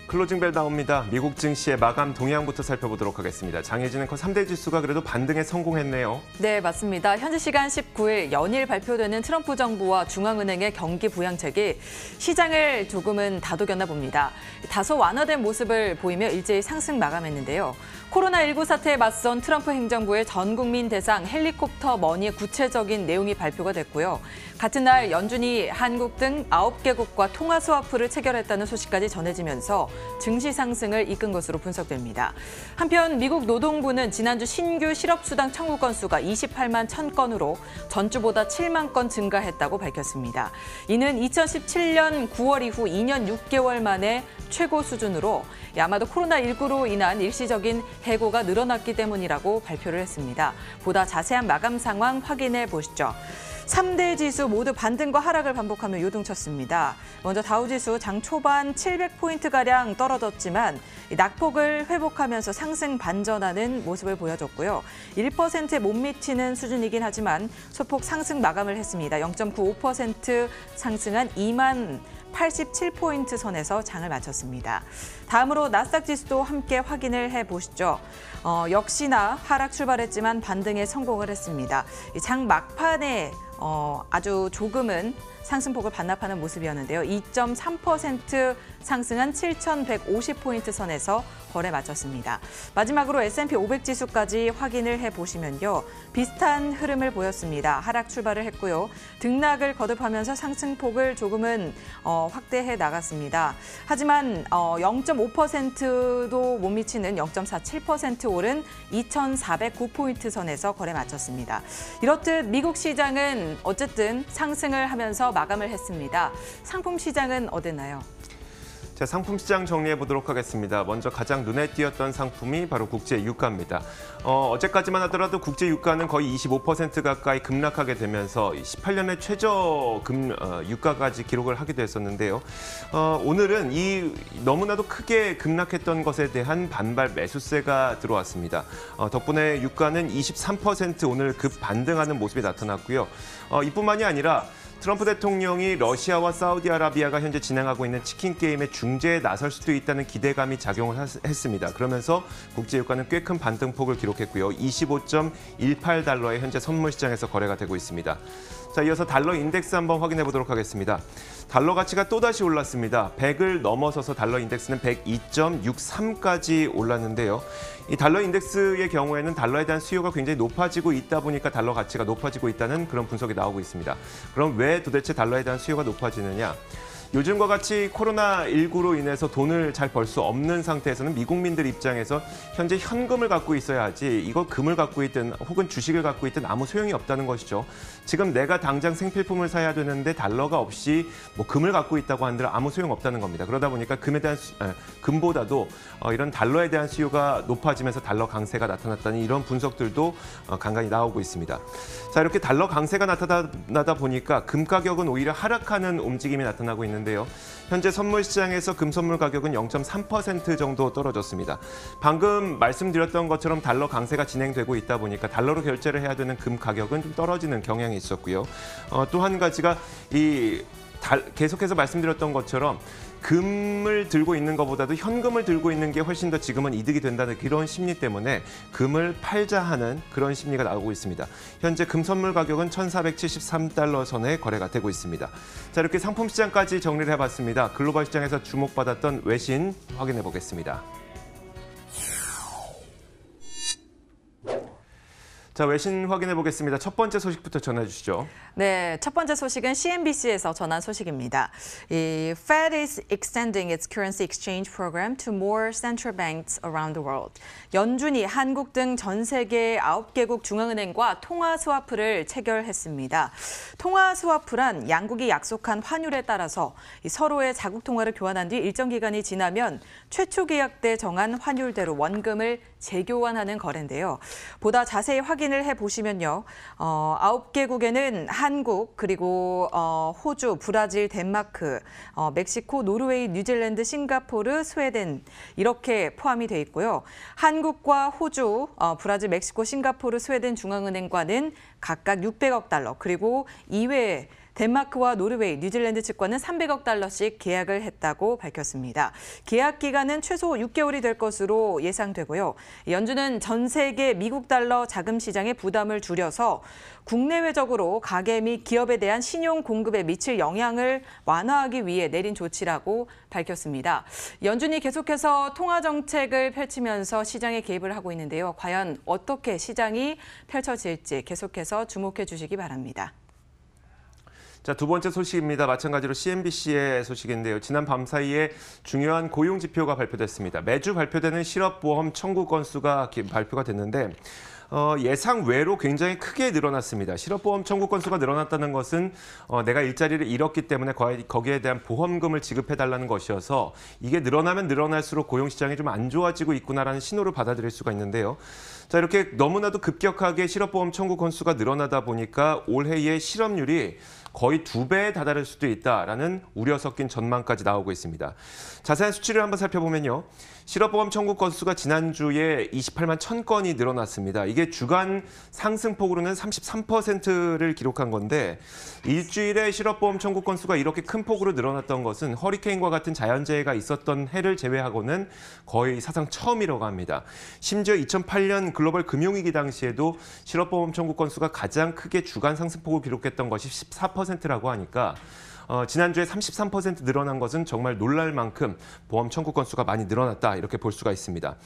클로징벨 나옵니다. 미국 증시의 마감 동향부터 살펴보도록 하겠습니다. 장혜진 앵커 3대 지수가 그래도 반등에 성공했네요. 네, 맞습니다. 현지 시간 19일 연일 발표되는 트럼프 정부와 중앙은행의 경기 부양책이 시장을 조금은 다독였나 봅니다. 다소 완화된 모습을 보이며 일제히 상승 마감했는데요. 코로나19 사태에 맞선 트럼프 행정부의 전 국민 대상 헬리콥터 머니의 구체적인 내용이 발표가 됐고요. 같은 날 연준이 한국 등 9개국과 통화 스와프를 체결했다는 소식까지 전해지면서 증시 상승을 이끈 것으로 분석됩니다. 한편 미국 노동부는 지난주 신규 실업수당 청구 건수가 28만 1,000건으로 전주보다 7만 건 증가했다고 밝혔습니다. 이는 2017년 9월 이후 2년 6개월 만에 최고 수준으로 아마도 코로나19로 인한 일시적인 해고가 늘어났기 때문이라고 발표를 했습니다. 보다 자세한 마감 상황 확인해 보시죠. 3대 지수 모두 반등과 하락을 반복하며 요동쳤습니다. 먼저 다우지수 장 초반 700포인트가량 떨어졌지만 낙폭을 회복하면서 상승 반전하는 모습을 보여줬고요. 1%에 못 미치는 수준이긴 하지만 소폭 상승 마감을 했습니다. 0.95% 상승한 2만 87포인트 선에서 장을 마쳤습니다. 다음으로 나스닥 지수도 함께 확인을 해보시죠. 역시나 하락 출발했지만 반등에 성공을 했습니다. 장 막판에 아주 조금은 상승폭을 반납하는 모습이었는데요. 2.3% 상승한 7,150포인트 선에서 거래 마쳤습니다. 마지막으로 S&P 500 지수까지 확인을 해보시면요. 비슷한 흐름을 보였습니다. 하락 출발을 했고요. 등락을 거듭하면서 상승폭을 조금은 확대해 나갔습니다. 하지만 0.5%도 못 미치는 0.47% 오른 2,409포인트 선에서 거래 마쳤습니다. 이렇듯 미국 시장은 어쨌든 상승을 하면서 마감을 했습니다. 상품 시장은 어땠나요? 자, 상품 시장 정리해 보도록 하겠습니다. 먼저 가장 눈에 띄었던 상품이 바로 국제 유가입니다. 어제까지만 하더라도 국제 유가는 거의 25% 가까이 급락하게 되면서 18년의 최저 유가까지 기록을 하기도 했었는데요. 오늘은 이 너무나도 크게 급락했던 것에 대한 반발 매수세가 들어왔습니다. 덕분에 유가는 23% 오늘 급 반등하는 모습이 나타났고요. 이뿐만이 아니라 트럼프 대통령이 러시아와 사우디아라비아가 현재 진행하고 있는 치킨 게임의 중재에 나설 수도 있다는 기대감이 작용을 했습니다. 그러면서 국제 유가는 꽤 큰 반등폭을 기록했고요. 25.18달러에 현재 선물 시장에서 거래가 되고 있습니다. 자, 이어서 달러 인덱스 한번 확인해 보도록 하겠습니다. 달러 가치가 또다시 올랐습니다. 100을 넘어서서 달러 인덱스는 102.63까지 올랐는데요. 이 달러 인덱스의 경우에는 달러에 대한 수요가 굉장히 높아지고 있다 보니까 달러 가치가 높아지고 있다는 그런 분석이 나오고 있습니다. 그럼 왜 도대체 달러에 대한 수요가 높아지느냐? 요즘과 같이 코로나19로 인해서 돈을 잘 벌 수 없는 상태에서는 미국민들 입장에서 현재 현금을 갖고 있어야 하지 이거 금을 갖고 있든 혹은 주식을 갖고 있든 아무 소용이 없다는 것이죠. 지금 내가 당장 생필품을 사야 되는데 달러가 없이 금을 갖고 있다고 한들 아무 소용 없다는 겁니다. 그러다 보니까 금보다도 이런 달러에 대한 수요가 높아지면서 달러 강세가 나타났다는 이런 분석들도 간간히 나오고 있습니다. 자, 이렇게 달러 강세가 나타나다 보니까 금 가격은 오히려 하락하는 움직임이 나타나고 있는데요. 현재 선물 시장에서 금 선물 가격은 0.3% 정도 떨어졌습니다. 방금 말씀드렸던 것처럼 달러 강세가 진행되고 있다 보니까 달러로 결제를 해야 되는 금 가격은 좀 떨어지는 경향이 있었고요. 또 한 가지가 계속해서 말씀드렸던 것처럼 금을 들고 있는 것보다도 현금을 들고 있는 게 훨씬 더 지금은 이득이 된다는 그런 심리 때문에 금을 팔자 하는 그런 심리가 나오고 있습니다. 현재 금 선물 가격은 1,473달러 선에 거래가 되고 있습니다. 자, 이렇게 상품 시장까지 정리를 해봤습니다. 글로벌 시장에서 주목받았던 외신 확인해 보겠습니다. 자, 외신 확인해 보겠습니다. 첫 번째 소식부터 전해 주시죠. 네, 첫 번째 소식은 CNBC에서 전한 소식입니다. 이 Fed is extending its currency exchange program to more central banks around the world. 연준이 한국 등 전 세계 9개국 중앙은행과 통화 스와프를 체결했습니다. 통화 스와프란 양국이 약속한 환율에 따라서 서로의 자국 통화를 교환한 뒤 일정 기간이 지나면 최초 계약 때 정한 환율대로 원금을 재교환하는 거래인데요. 보다 자세히 확인을 해보시면요. 9개국에는 한국, 그리고 호주, 브라질, 덴마크, 멕시코, 노르웨이, 뉴질랜드, 싱가포르, 스웨덴 이렇게 포함이 돼 있고요. 한국과 호주, 브라질, 멕시코, 싱가포르, 스웨덴 중앙은행과는 각각 600억 달러, 그리고 이외에 덴마크와 노르웨이, 뉴질랜드 측과는 300억 달러씩 계약을 했다고 밝혔습니다. 계약 기간은 최소 6개월이 될 것으로 예상되고요. 연준은 전 세계 미국 달러 자금 시장의 부담을 줄여서 국내외적으로 가계 및 기업에 대한 신용 공급에 미칠 영향을 완화하기 위해 내린 조치라고 밝혔습니다. 연준이 계속해서 통화 정책을 펼치면서 시장에 개입을 하고 있는데요. 과연 어떻게 시장이 펼쳐질지 계속해서 주목해 주시기 바랍니다. 자, 두 번째 소식입니다. 마찬가지로 CNBC의 소식인데요. 지난 밤 사이에 중요한 고용 지표가 발표됐습니다. 매주 발표되는 실업보험 청구 건수가 발표가 됐는데 예상 외로 굉장히 크게 늘어났습니다. 실업보험 청구 건수가 늘어났다는 것은 내가 일자리를 잃었기 때문에 거기에 대한 보험금을 지급해달라는 것이어서 이게 늘어나면 늘어날수록 고용시장이 좀 안 좋아지고 있구나라는 신호를 받아들일 수가 있는데요. 자, 이렇게 너무나도 급격하게 실업보험 청구 건수가 늘어나다 보니까 올해의 실업률이 거의 2배에 다다를 수도 있다라는 우려 섞인 전망까지 나오고 있습니다. 자세한 수치를 한번 살펴보면요. 실업보험 청구 건수가 지난주에 28만 1,000건이 늘어났습니다. 이게 주간 상승폭으로는 33%를 기록한 건데 일주일에 실업보험 청구 건수가 이렇게 큰 폭으로 늘어났던 것은 허리케인과 같은 자연재해가 있었던 해를 제외하고는 거의 사상 처음이라고 합니다. 심지어 2008년 글로벌 금융위기 당시에도 실업보험 청구 건수가 가장 크게 주간 상승폭을 기록했던 것이 14%라고 하니까 지난주에 33% 늘어난 것은 정말 놀랄 만큼 보험 청구 건수가 많이 늘어났다 이렇게 볼 수가 있습니다.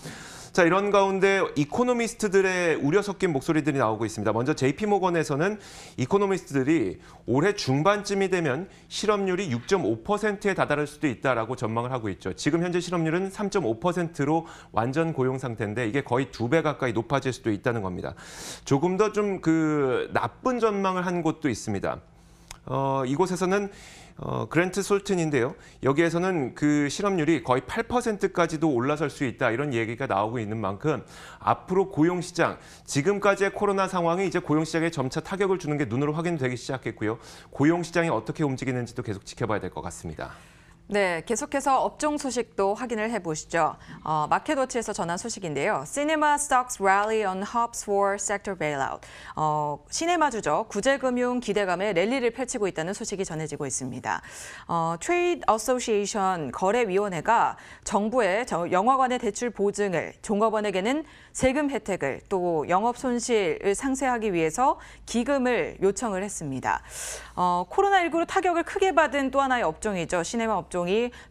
자, 이런 가운데 이코노미스트들의 우려 섞인 목소리들이 나오고 있습니다. 먼저 JP모건에서는 이코노미스트들이 올해 중반쯤이 되면 실업률이 6.5%에 다다를 수도 있다라고 전망을 하고 있죠. 지금 현재 실업률은 3.5%로 완전 고용 상태인데 이게 거의 2배 가까이 높아질 수도 있다는 겁니다. 조금 더 좀 나쁜 전망을 한 곳도 있습니다. 이곳에서는 그랜트 솔튼인데요. 여기에서는 그 실업률이 거의 8%까지도 올라설 수 있다 이런 얘기가 나오고 있는 만큼 앞으로 고용시장, 지금까지의 코로나 상황이 이제 고용시장에 점차 타격을 주는 게 눈으로 확인되기 시작했고요. 고용시장이 어떻게 움직이는지도 계속 지켜봐야 될 것 같습니다. 네, 계속해서 업종 소식도 확인을 해보시죠. 마켓워치에서 전한 소식인데요. Cinema stocks rally on hopes for sector bailout. 시네마주죠. 구제금융 기대감에 랠리를 펼치고 있다는 소식이 전해지고 있습니다. Trade Association 거래위원회가 정부의 영화관의 대출 보증을, 종업원에게는 세금 혜택을, 또 영업 손실을 상쇄하기 위해서 기금을 요청을 했습니다. 코로나19로 타격을 크게 받은 또 하나의 업종이죠. 시네마 업종이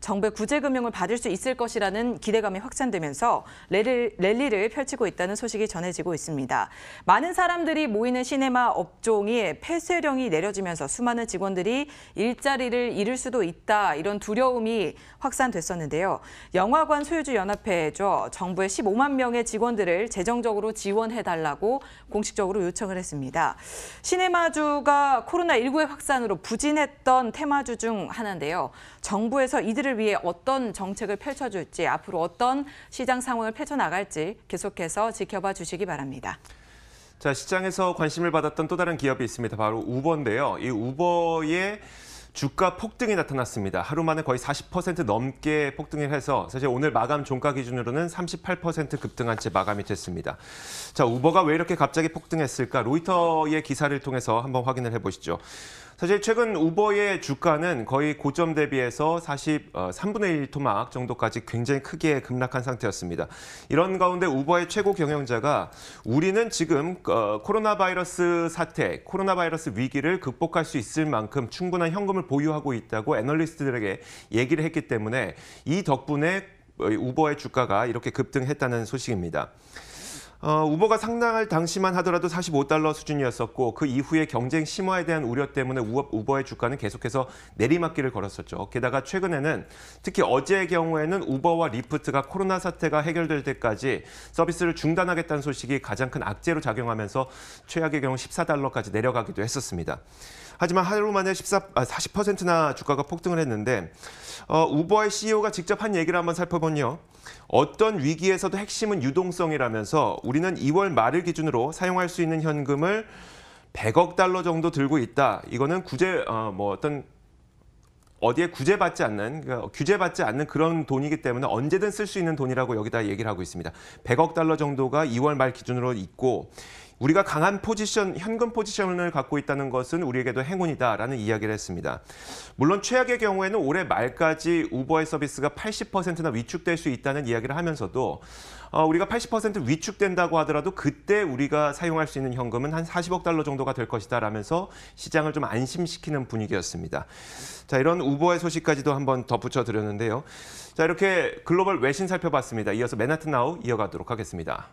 정부의 구제금융을 받을 수 있을 것이라는 기대감이 확산되면서 랠리를 펼치고 있다는 소식이 전해지고 있습니다. 많은 사람들이 모이는 시네마 업종이 폐쇄령이 내려지면서 수많은 직원들이 일자리를 잃을 수도 있다 이런 두려움이 확산됐었는데요. 영화관 소유주 연합회죠. 정부의 15만 명의 직원들을 재정적으로 지원해달라고 공식적으로 요청을 했습니다. 시네마주가 코로나19의 확산으로 부진했던 테마주 중 하나인데요. 정부에서 이들을 위해 어떤 정책을 펼쳐줄지, 앞으로 어떤 시장 상황을 펼쳐나갈지 계속해서 지켜봐 주시기 바랍니다. 자, 시장에서 관심을 받았던 또 다른 기업이 있습니다. 바로 우버인데요. 이 우버의 주가 폭등이 나타났습니다. 하루 만에 거의 40% 넘게 폭등을 해서 사실 오늘 마감 종가 기준으로는 38% 급등한 채 마감이 됐습니다. 자, 우버가 왜 이렇게 갑자기 폭등했을까? 로이터의 기사를 통해서 한번 확인을 해보시죠. 사실 최근 우버의 주가는 거의 고점 대비해서 3분의 1 토막 정도까지 굉장히 크게 급락한 상태였습니다. 이런 가운데 우버의 최고 경영자가 우리는 지금 코로나 바이러스 사태, 코로나 바이러스 위기를 극복할 수 있을 만큼 충분한 현금을 보유하고 있다고 애널리스트들에게 얘기를 했기 때문에 이 덕분에 우버의 주가가 이렇게 급등했다는 소식입니다. 우버가 상장할 당시만 하더라도 $45 수준이었었고 그 이후에 경쟁 심화에 대한 우려 때문에 우버의 주가는 계속해서 내리막길을 걸었었죠. 게다가 최근에는 특히 어제의 경우에는 우버와 리프트가 코로나 사태가 해결될 때까지 서비스를 중단하겠다는 소식이 가장 큰 악재로 작용하면서 최악의 경우 $14까지 내려가기도 했었습니다. 하지만 하루 만에 40%나 주가가 폭등을 했는데 우버의 CEO가 직접 한 얘기를 한번 살펴보면요. 어떤 위기에서도 핵심은 유동성이라면서 우리는 2월 말을 기준으로 사용할 수 있는 현금을 $100억 정도 들고 있다. 이거는 어디에 규제받지 않는 그런 돈이기 때문에 언제든 쓸 수 있는 돈이라고 여기다 얘기를 하고 있습니다. $100억 정도가 2월 말 기준으로 있고 우리가 강한 포지션, 현금 포지션을 갖고 있다는 것은 우리에게도 행운이다라는 이야기를 했습니다. 물론 최악의 경우에는 올해 말까지 우버의 서비스가 80%나 위축될 수 있다는 이야기를 하면서도 우리가 80% 위축된다고 하더라도 그때 우리가 사용할 수 있는 현금은 한 40억 달러 정도가 될 것이다 라면서 시장을 좀 안심시키는 분위기였습니다. 자, 이런 우버의 소식까지도 한번 덧붙여 드렸는데요. 자, 이렇게 글로벌 외신 살펴봤습니다. 이어서 맨하튼 나우 이어가도록 하겠습니다.